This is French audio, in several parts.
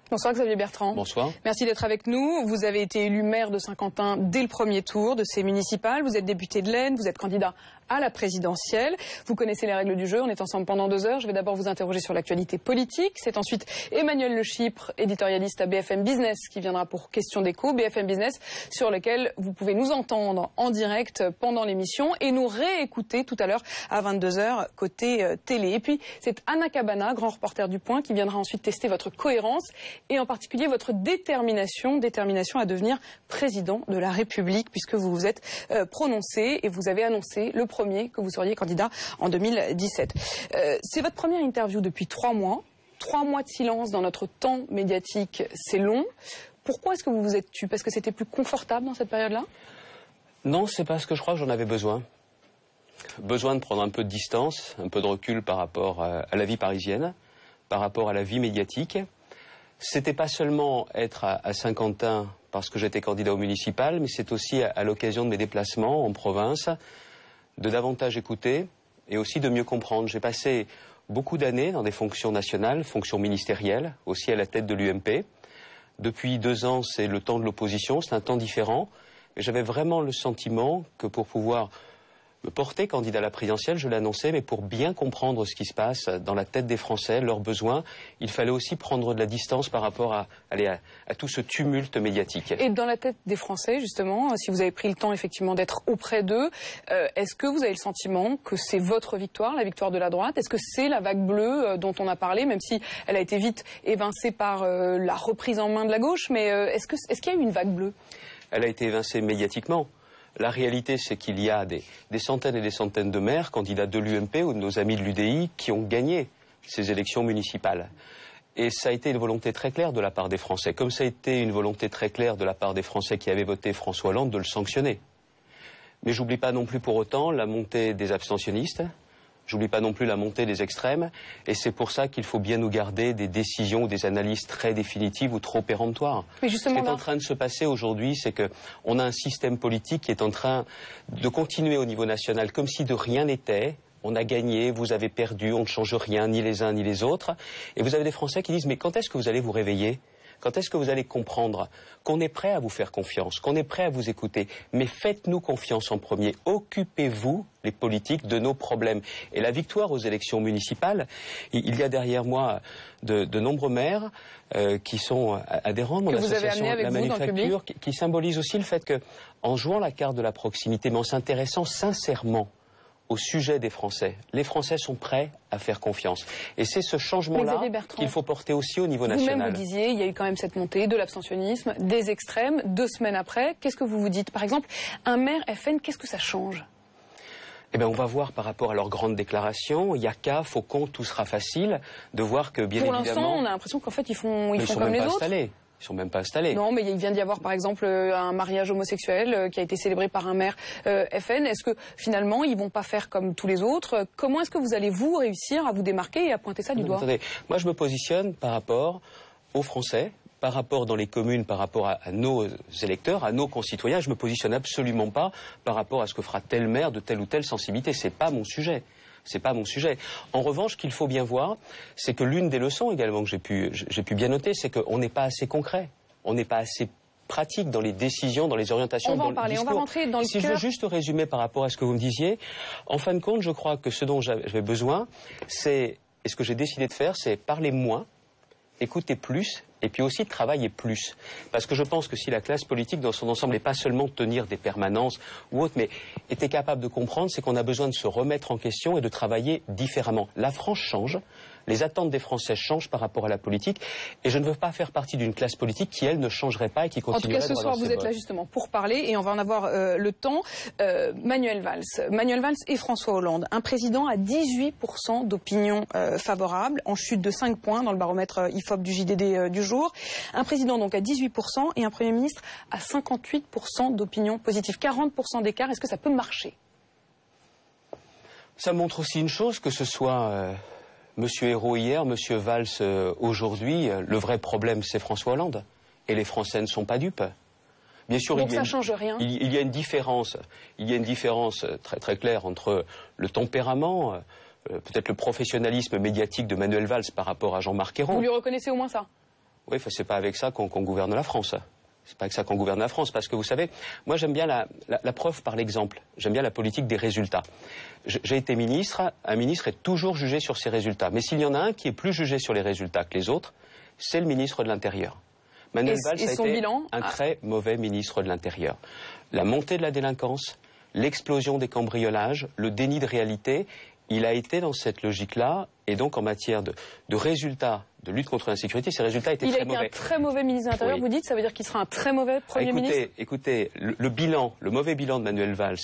Bonsoir Xavier Bertrand. Bonsoir. Merci d'être avec nous. Vous avez été élu maire de Saint-Quentin dès le premier tour de ces municipales. Vous êtes député de l'Aisne, vous êtes candidat à la présidentielle. Vous connaissez les règles du jeu, on est ensemble pendant 2 heures. Je vais d'abord vous interroger sur l'actualité politique. C'est ensuite Emmanuel Le Chypre, éditorialiste à BFM Business, qui viendra pour Question d'écho. BFM Business, sur lequel vous pouvez nous entendre en direct pendant l'émission et nous réécouter tout à l'heure à 22 heures côté télé. Et puis, c'est Anna Cabana, grand reporter du Point, qui viendra ensuite tester votre cohérence et en particulier votre détermination à devenir président de la République, puisque vous vous êtes prononcé et vous avez annoncé le premier que vous seriez candidat en 2017. C'est votre première interview depuis 3 mois. 3 mois de silence dans notre temps médiatique, c'est long. Pourquoi est-ce que vous vous êtes tu? Parce que c'était plus confortable dans cette période-là? Non, c'est parce que je crois que j'en avais besoin. Besoin de prendre un peu de distance, un peu de recul par rapport à la vie parisienne, par rapport à la vie médiatique. C'était pas seulement être à Saint-Quentin parce que j'étais candidat au municipal, mais c'est aussi à l'occasion de mes déplacements en province, de davantage écouter et aussi de mieux comprendre. J'ai passé beaucoup d'années dans des fonctions nationales, fonctions ministérielles, aussi à la tête de l'UMP. Depuis 2 ans, c'est le temps de l'opposition, c'est un temps différent. Et j'avais vraiment le sentiment que pour pouvoir me porter candidat à la présidentielle, je l'annonçais, mais pour bien comprendre ce qui se passe dans la tête des Français, leurs besoins, il fallait aussi prendre de la distance par rapport à tout ce tumulte médiatique. Et dans la tête des Français, justement, si vous avez pris le temps effectivement d'être auprès d'eux, est-ce que vous avez le sentiment que c'est votre victoire, la victoire de la droite? Est-ce que c'est la vague bleue dont on a parlé, même si elle a été vite évincée par la reprise en main de la gauche, mais est-ce qu'il y a eu une vague bleue? Elle a été évincée médiatiquement. La réalité, c'est qu'il y a des centaines et des centaines de maires, candidats de l'UMP ou de nos amis de l'UDI, qui ont gagné ces élections municipales. Et ça a été une volonté très claire de la part des Français, comme ça a été une volonté très claire de la part des Français qui avaient voté François Hollande de le sanctionner. Mais j'oublie pas non plus pour autant la montée des abstentionnistes, j'oublie pas non plus la montée des extrêmes, et c'est pour ça qu'il faut bien nous garder des décisions ou des analyses très définitives ou trop péremptoires. Mais justement, ce qui est en train de se passer aujourd'hui, c'est qu'on a un système politique qui est en train de continuer au niveau national comme si de rien n'était. On a gagné, vous avez perdu, on ne change rien, ni les uns ni les autres. Et vous avez des Français qui disent, mais quand est-ce que vous allez vous réveiller ? Quand est-ce que vous allez comprendre qu'on est prêt à vous faire confiance, qu'on est prêt à vous écouter? Mais faites-nous confiance en premier. Occupez-vous, les politiques, de nos problèmes. Et la victoire aux élections municipales, il y a derrière moi de nombreux maires qui sont adhérents de mon association de la manufacture, qui symbolisent aussi le fait qu'en jouant la carte de la proximité, mais en s'intéressant sincèrement au sujet des Français. Les Français sont prêts à faire confiance. Et c'est ce changement-là qu'il faut porter aussi au niveau national. Vous-même, vous disiez, il y a eu quand même cette montée de l'abstentionnisme, des extrêmes, 2 semaines après. Qu'est-ce que vous vous dites? Par exemple, un maire FN, qu'est-ce que ça change? Eh bien, on va voir par rapport à leurs grandes déclarations, Yaka, Faucon, tout sera facile, de voir que, bien évidemment... Pour l'instant, on a l'impression qu'en fait, ils font comme les autres. Ils sont même pas installés. Non, mais il vient d'y avoir, par exemple, un mariage homosexuel qui a été célébré par un maire FN. Est-ce que, finalement, ils vont pas faire comme tous les autres? Comment est-ce que vous allez, vous, réussir à vous démarquer et à pointer ça du doigt? Attendez, moi, je me positionne par rapport aux Français, par rapport dans les communes, par rapport à nos électeurs, à nos concitoyens. Je me positionne absolument pas par rapport à ce que fera tel maire de telle ou telle sensibilité. C'est pas mon sujet. C'est pas mon sujet. En revanche, ce qu'il faut bien voir, c'est que l'une des leçons également que j'ai pu bien noter, c'est qu'on n'est pas assez concret. On n'est pas assez pratique dans les décisions, dans les orientations, on va en parler, le discours. On va rentrer dans le Si je veux juste résumer par rapport à ce que vous me disiez, en fin de compte, je crois que ce dont j'avais besoin, et ce que j'ai décidé de faire, c'est parler moins, écouter plus, et puis aussi travailler plus. Parce que je pense que si la classe politique dans son ensemble n'est pas seulement tenir des permanences ou autre, mais était capable de comprendre, c'est qu'on a besoin de se remettre en question et de travailler différemment. La France change, les attentes des Français changent par rapport à la politique, et je ne veux pas faire partie d'une classe politique qui, elle, ne changerait pas et qui continuerait. En tout cas, ce soir, vous êtes là justement pour parler, et on va en avoir le temps. Manuel Valls et François Hollande, un président à 18% d'opinion favorable, en chute de 5 points dans le baromètre IFOP du JDD du jour. Un président donc à 18% et un Premier ministre à 58% d'opinion positive. 40% d'écart, est-ce que ça peut marcher? Ça montre aussi une chose, que ce soit Monsieur Hérault hier, Monsieur Valls aujourd'hui, le vrai problème c'est François Hollande. Et les Français ne sont pas dupes. Bien sûr, donc ça change rien. Il y a une différence très très claire entre le tempérament, peut-être le professionnalisme médiatique de Manuel Valls par rapport à Jean-Marc Ayrault. Vous lui reconnaissez au moins ça? Oui, c'est pas avec ça qu'on gouverne la France. C'est pas avec ça qu'on gouverne la France, parce que vous savez, moi j'aime bien la preuve par l'exemple. J'aime bien la politique des résultats. J'ai été ministre, un ministre est toujours jugé sur ses résultats. Mais s'il y en a un qui est plus jugé sur les résultats que les autres, c'est le ministre de l'Intérieur. Manuel Valls a été un très mauvais ministre de l'Intérieur. La montée de la délinquance, l'explosion des cambriolages, le déni de réalité, il a été dans cette logique-là, et donc en matière de résultats, de lutte contre l'insécurité, ces résultats étaient très mauvais. Il a été un très mauvais ministre de l'Intérieur, oui. Vous dites, ça veut dire qu'il sera un très mauvais Premier ministre? Écoutez, le mauvais bilan de Manuel Valls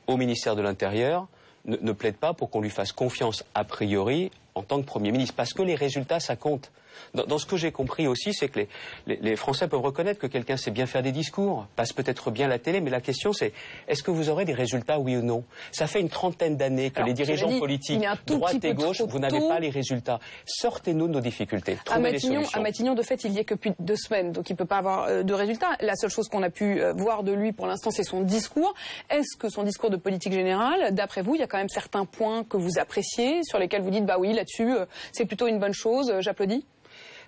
au ministère de l'Intérieur ne plaide pas pour qu'on lui fasse confiance a priori en tant que Premier ministre, parce que les résultats, ça compte. Dans ce que j'ai compris aussi, c'est que les Français peuvent reconnaître que quelqu'un sait bien faire des discours, passe peut-être bien la télé, mais la question c'est, est-ce que vous aurez des résultats, oui ou non? Ça fait une trentaine d'années que les dirigeants politiques, droite et gauche, vous n'avez pas les résultats. Sortez-nous de nos difficultés, trouvez des solutions. À Matignon, de fait, il y est que depuis 2 semaines, donc il ne peut pas avoir de résultats. La seule chose qu'on a pu voir de lui pour l'instant, c'est son discours. Est-ce que son discours de politique générale, d'après vous, il y a quand même certains points que vous appréciez, sur lesquels vous dites, bah oui, là-dessus, c'est plutôt une bonne chose, j'applaudis?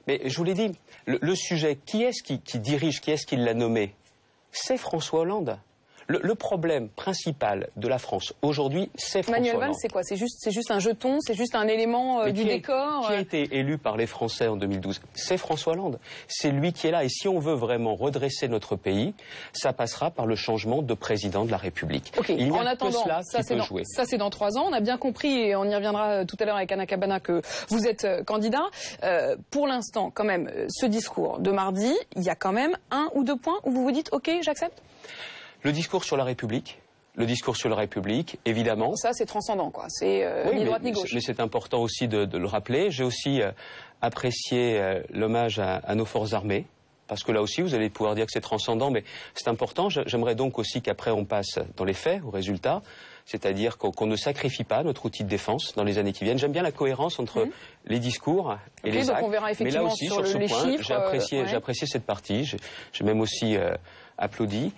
Mais je vous l'ai dit, le sujet, qui est-ce qui dirige, qui est-ce qui l'a nommé? C'est François Hollande. Le problème principal de la France aujourd'hui, c'est François Hollande. Manuel Valls, c'est quoi? C'est juste un jeton? C'est juste un élément du décor? Qui a été élu par les Français en 2012? C'est François Hollande. C'est lui qui est là. Et si on veut vraiment redresser notre pays, ça passera par le changement de président de la République. Okay. Il n'y a que cela qui peut jouer. Ça, c'est dans 3 ans. On a bien compris, et on y reviendra tout à l'heure avec Anna Cabana, que vous êtes candidat. Pour l'instant, quand même, ce discours de mardi, il y a quand même 1 ou 2 points où vous vous dites « Ok, j'accepte ». Le discours sur la République. Le discours sur la République, évidemment. Ça, c'est transcendant, quoi. C'est ni droite ni gauche. Mais c'est important aussi de le rappeler. J'ai aussi apprécié l'hommage à nos forces armées. Parce que là aussi, vous allez pouvoir dire que c'est transcendant, mais c'est important. J'aimerais donc aussi qu'après, on passe dans les faits, aux résultats. C'est-à-dire qu'on ne sacrifie pas notre outil de défense dans les années qui viennent. J'aime bien la cohérence entre les discours et les actes. On verra effectivement mais là aussi, sur ce point, j'ai apprécié cette partie. J'ai même aussi applaudi.